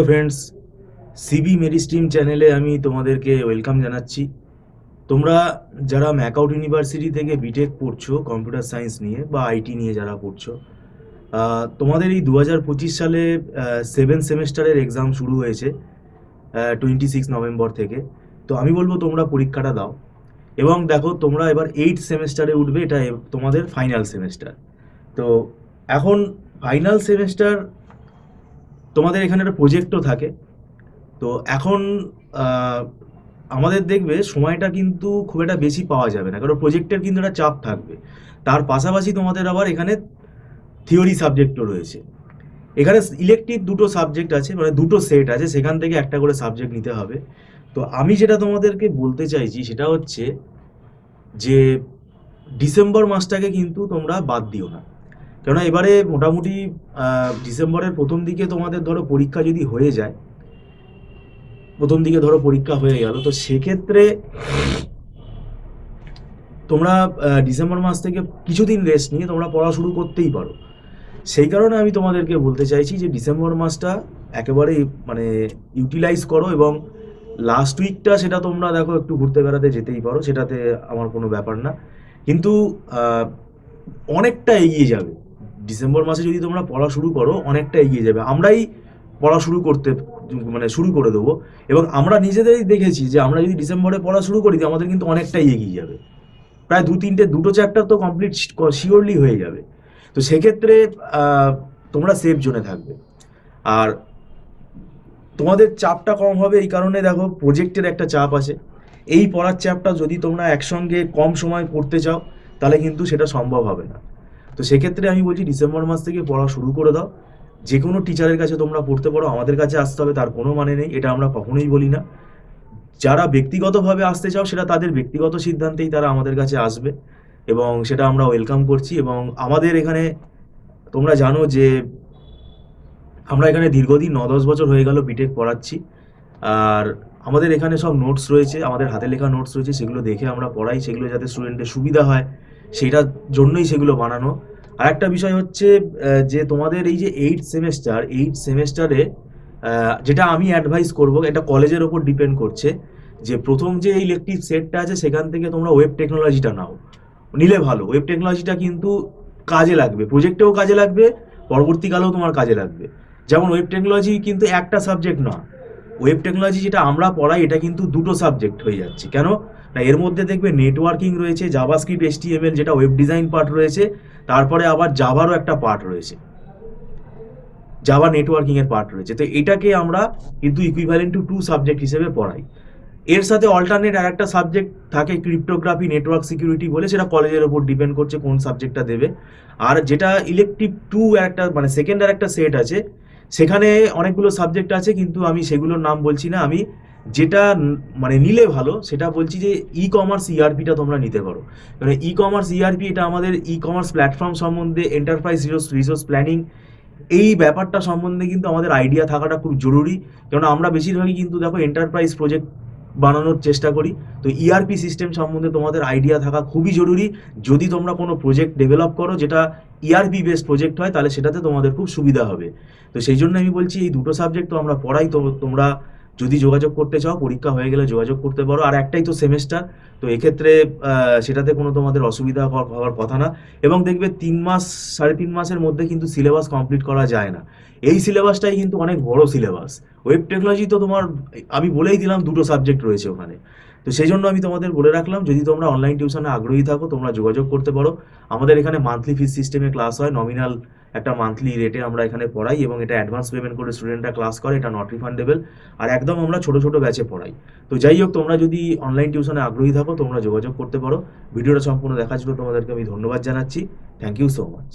Hello friends, CB মেরিস্ট্রিম চ্যানেলে আমি তোমাদেরকে ওয়েলকাম জানাচ্ছি। তোমরা যারা ম্যাকআউট ইউনিভার্সিটি থেকে বিটেক পড়ছো কম্পিউটার সায়েন্স নিয়ে বা আইটি নিয়ে যারা পড়ছো, তোমাদের এই 2025 সালে 7 সেমেস্টারের এক্সাম শুরু হয়েছে 26 নভেম্বর থেকে। তো আমি বলবো তোমরা পরীক্ষাটা দাও এবং দেখো তোমরা এবার 8 সেমেস্টারে উঠবে, এটা তোমাদের ফাইনাল সেমেস্টার। তো এখন ফাইনাল সেমেস্টার তোমাদের এখানে একটা প্রজেক্টও থাকে। তো এখন আহ, আমাদের দেখবে সময়টা কিন্তু খুব একটা বেশি পাওয়া যাবে না, কারণ প্রজেক্টের কিন্তু একটা চাপ থাকবে। তার পাশাপাশি তোমাদের আবার এখানে থিওরি সাবজেক্টও রয়েছে। এখানে ইলেকটিভ দুটো সাবজেক্ট আছে, মানে দুটো সেট আছে, সেখান থেকে একটা করে সাবজেক্ট নিতে হবে। তো আমি যেটা তোমাদেরকে বলতে চাইছি সেটা হচ্ছে যে ডিসেম্বর মাসটাকে কিন্তু তোমরা বাদ দিও না। কেননা এবারে মোটামুটি ডিসেম্বরের প্রথম দিকে তোমাদের ধরো পরীক্ষা যদি হয়ে যায়, প্রথম দিকে ধরো পরীক্ষা হয়ে গেল, তো সেক্ষেত্রে তোমরা ডিসেম্বর মাস থেকে কিছুদিন রেস্ট নিয়ে তোমরা পড়া শুরু করতেই পারো। সেই কারণে আমি তোমাদেরকে বলতে চাইছি যে ডিসেম্বর মাসটা একেবারে মানে ইউটিলাইজ করো, এবং লাস্ট উইকটা সেটা তোমরা দেখো একটু ঘুরতে বেড়াতে যেতেই পারো, সেটাতে আমার কোনো ব্যাপার না। কিন্তু আহ, অনেকটা এগিয়ে যাবে। ডিসেম্বর মাসে যদি তোমরা পড়া শুরু করো অনেকটা এগিয়ে যাবে। আমরাই পড়া শুরু করতে মানে শুরু করে দেবো, এবং আমরা নিজেদেরই দেখেছি যে আমরা যদি ডিসেম্বরে পড়া শুরু করি আমাদের কিন্তু অনেকটাই এগিয়ে যাবে। প্রায় দুটো চ্যাপ্টার তো কমপ্লিট শিওরলি হয়ে যাবে। তো সেক্ষেত্রে আহ, তোমরা সেফ জোনে থাকবে। আর তোমাদের চাপটা কম হবে এই কারণে, দেখো প্রজেক্টের একটা চাপ আছে। এই পড়ার চাপটা যদি তোমরা একসঙ্গে কম সময় পড়তে চাও তাহলে কিন্তু সেটা সম্ভব হবে না। তো সেক্ষেত্রে আমি বলছি ডিসেম্বর মাস থেকে পড়া শুরু করে দাও। যে কোনো টিচারের কাছে তোমরা পড়তে পারো, আমাদের কাছে আসতে হবে তার কোনো মানে নেই, এটা আমরা কখনোই বলি না। যারা ব্যক্তিগতভাবে আসতে চাও সেটা তাদের ব্যক্তিগত সিদ্ধান্তেই তারা আমাদের কাছে আসবে, এবং সেটা আমরা ওয়েলকাম করছি। এবং আমাদের এখানে তোমরা জানো যে আমরা এখানে দীর্ঘদিন 9-10 বছর হয়ে গেল বিটেক পড়াচ্ছি। আর আমাদের এখানে সব নোটস রয়েছে, আমাদের হাতে লেখা নোটস রয়েছে, সেগুলো দেখে আমরা পড়াই, সেগুলো যাতে স্টুডেন্টের সুবিধা হয় সেটার জন্যই সেগুলো বানানো। আর একটা বিষয় হচ্ছে যে তোমাদের এই যে 8 সেমেস্টারে যেটা আমি অ্যাডভাইস করব, এটা কলেজের ওপর ডিপেন্ড করছে, যে প্রথম যে ইলেকটিভ সেটটা আছে সেখান থেকে তোমরা ওয়েব টেকনোলজিটা নাও, নিলে ভালো। ওয়েব টেকনোলজিটা কিন্তু কাজে লাগবে, প্রজেক্টেও কাজে লাগবে, পরবর্তীকালেও তোমার কাজে লাগবে। যেমন ওয়েব টেকনোলজি কিন্তু একটা সাবজেক্ট না, ওয়েব টেকনোলজি যেটা আমরা পড়াই এটা কিন্তু দুটো সাবজেক্ট হয়ে যাচ্ছে। কেন না, এর মধ্যে দেখবে নেটওয়ার্কিং রয়েছে, জাভাস্ক্রিপ্ট, এইচটিএমএল যেটা ওয়েব ডিজাইন পার্ট রয়েছে, তারপরে আবার জাভারও একটা পার্ট রয়েছে, জাভা নেটওয়ার্কিং এর পার্ট রয়েছে। তো এটাকে আমরা কিন্তু ইকুইভ্যালেন্ট টু সাবজেক্ট হিসেবে পড়াই। এর সাথে অল্টারনেট আর একটা সাবজেক্ট থাকে ক্রিপ্টোগ্রাফি, নেটওয়ার্ক সিকিউরিটি বলে, সেটা কলেজের ওপর ডিপেন্ড করছে কোন সাবজেক্টটা দেবে। আর যেটা ইলেকটিভ টু একটা মানে সেকেন্ড আর একটা সেট আছে, সেখানে অনেকগুলো সাবজেক্ট আছে, কিন্তু আমি সেগুলোর নাম বলছি না। আমি যেটা মানে নিলে ভালো সেটা বলছি, যে ই কমার্স ইআরপিটা তোমরা নিতে পারো। মানে ই কমার্স ইআরপি এটা আমাদের ই কমার্স প্ল্যাটফর্ম সম্বন্ধে, এন্টারপ্রাইজ রিসোর্স প্ল্যানিং, এই ব্যাপারটা সম্বন্ধে কিন্তু আমাদের আইডিয়া থাকাটা খুব জরুরি। কারণ আমরা বেশিরভাগই কিন্তু দেখো এন্টারপ্রাইজ প্রজেক্ট বানানোর চেষ্টা করি। তো ইআরপি সিস্টেম সম্বন্ধে তোমাদের আইডিয়া থাকা খুবই জরুরি। যদি তোমরা কোনো প্রজেক্ট ডেভেলপ করো যেটা ইআরপি বেসড প্রজেক্ট হয়, তাহলে সেটাতে তোমাদের খুব সুবিধা হবে। তো সেই জন্য আমি বলছি এই দুটো সাবজেক্ট তো আমরা পড়াই। তো তোমরা যদি যোগাযোগ করতে চাও, পরীক্ষা হয়ে গেলে যোগাযোগ করতে পারো। আর একটাই তো সেমেস্টার, তো এক্ষেত্রে সেটাতে কোনো তোমাদের অসুবিধা হওয়ার কথা না। এবং দেখবে 3 মাস 3.5 মাসের মধ্যে কিন্তু সিলেবাস কমপ্লিট করা যায় না। এই সিলেবাসটাই কিন্তু অনেক বড় সিলেবাস। ওয়েব টেকনোলজি তো তোমার আমি বলেই দিলাম দুটো সাবজেক্ট রয়েছে ওখানে। তো সেই জন্য আমি তোমাদের বলে রাখলাম, যদি তোমরা অনলাইন টিউশনে আগ্রহী থাকো তোমরা যোগাযোগ করতে পারো। আমাদের এখানে মান্থলি ফিস সিস্টেমে ক্লাস হয়, নমিনাল একটা মান্থলি রেটে আমরা এখানে পড়াই, এবং এটা অ্যাডভান্স পেমেন্ট করে স্টুডেন্টরা ক্লাস করে, এটা নট রিফান্ডেবল। আর একদম আমরা ছোট ছোট ব্যাচে পড়াই। তো যাই হোক, তোমরা যদি অনলাইন টিউশনে আগ্রহী থাকো তোমরা যোগাযোগ করতে পারো। ভিডিওটা সম্পূর্ণ দেখার জন্য তোমাদেরকে আমি ধন্যবাদ জানাচ্ছি। Thank you so much.